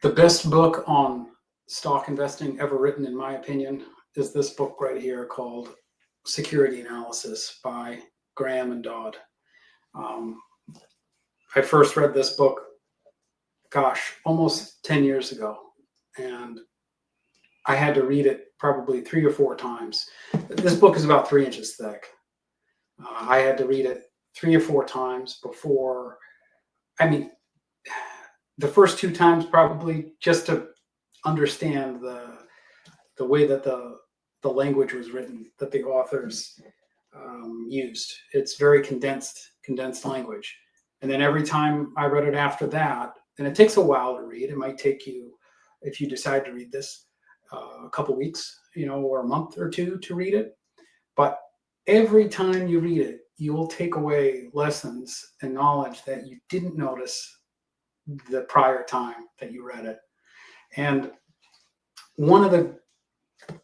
The best book on stock investing ever written, in my opinion, is this book right here called Security Analysis by Graham and Dodd. I first read this book, almost 10 years ago, and I had to read it probably 3 or 4 times. This book is about 3 inches thick. I had to read it 3 or 4 times before, the first 2 times probably just to understand the way that the language was written, that the authors used. It's very condensed language. And then every time I read it after that, and it takes a while to read. It might take you, if you decide to read this, a couple weeks, or a month or 2 to read it. But every time you read it, you will take away lessons and knowledge that you didn't notice the prior time that you read it. And one of the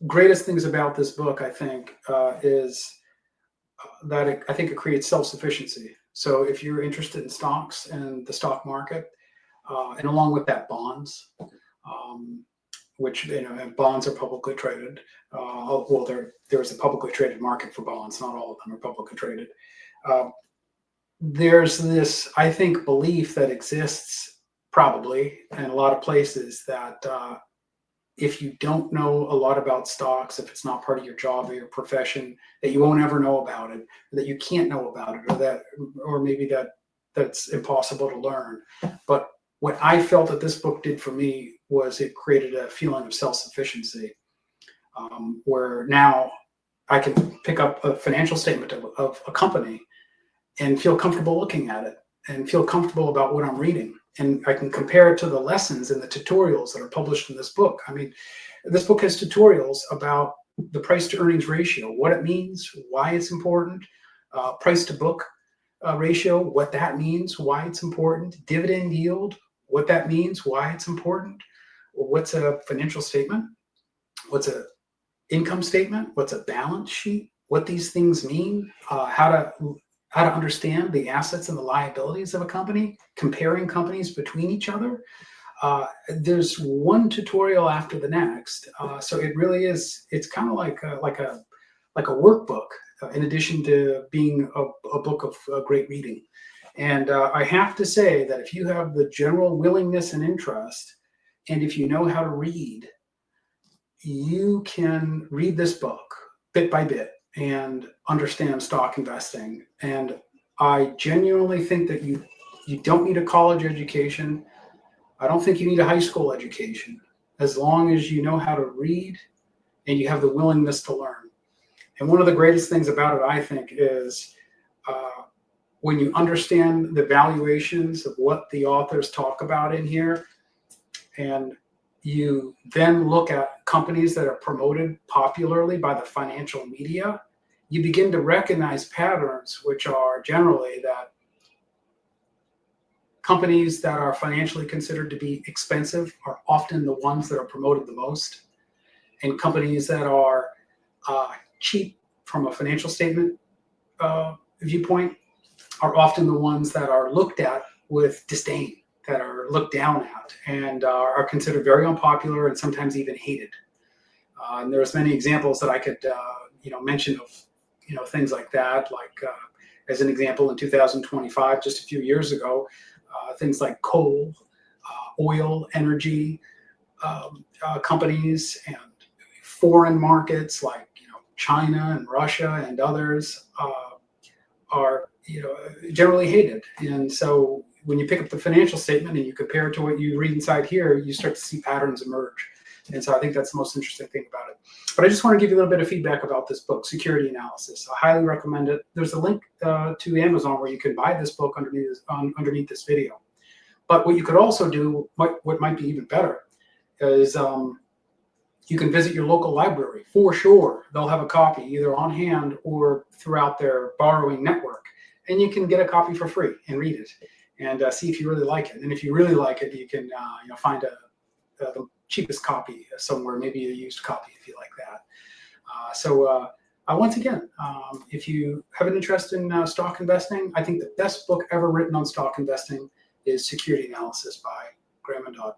greatest things about this book, I think, is that I think it creates self-sufficiency. So if you're interested in stocks and the stock market, and along with that, bonds, which bonds are publicly traded. Well, there's a publicly traded market for bonds. Not all of them are publicly traded. There's this, I think, belief that exists probably in a lot of places that if you don't know a lot about stocks, if it's not part of your job or your profession, that you won't ever know about it, or that you can't know about it, or maybe that's impossible to learn. But what I felt that this book did for me was it created a feeling of self-sufficiency, where now I can pick up a financial statement of a company and feel comfortable looking at it and feel comfortable about what I'm reading. And I can compare it to the lessons and the tutorials that are published in this book. This book has tutorials about the price to earnings ratio, what it means, why it's important, price to book ratio, what that means, why it's important, dividend yield, what that means, why it's important, what's a financial statement, what's an income statement, what's a balance sheet, what these things mean, how to understand the assets and the liabilities of a company, comparing companies between each other. There's one tutorial after the next, so it really is. It's kind of like a workbook, in addition to being a book of great reading. And I have to say that if you have the general willingness and interest, and if you know how to read, you can read this book bit by bit and understand stock investing. And I genuinely think that you don't need a college education. I don't think you need a high school education, as long as you know how to read and you have the willingness to learn. And one of the greatest things about it, I think, is when you understand the valuations of what the authors talk about in here, and you then look at companies that are promoted popularly by the financial media, you begin to recognize patterns, which are generally that companies that are financially considered to be expensive are often the ones that are promoted the most. And companies that are cheap from a financial statement viewpoint are often the ones that are looked at with disdain, that are looked down at, and are considered very unpopular and sometimes even hated. And there's many examples that I could mention of things like that. Like as an example, in 2025, just a few years ago, things like coal, oil, energy companies, and foreign markets like China and Russia and others are generally hated. And so when you pick up the financial statement and you compare it to what you read inside here, you start to see patterns emerge. And so I think that's the most interesting thing about it. But I just want to give you a little bit of feedback about this book, Security Analysis. I highly recommend it. There's a link to Amazon where you can buy this book underneath this video. But what you could also do, what might be even better, is you can visit your local library. For sure, they'll have a copy either on hand or throughout their borrowing network. And you can get a copy for free and read it and see if you really like it. And if you really like it, you can find the cheapest copy somewhere, maybe a used copy if you like that. Once again, if you have an interest in stock investing, I think the best book ever written on stock investing is Security Analysis by Graham and Dodd.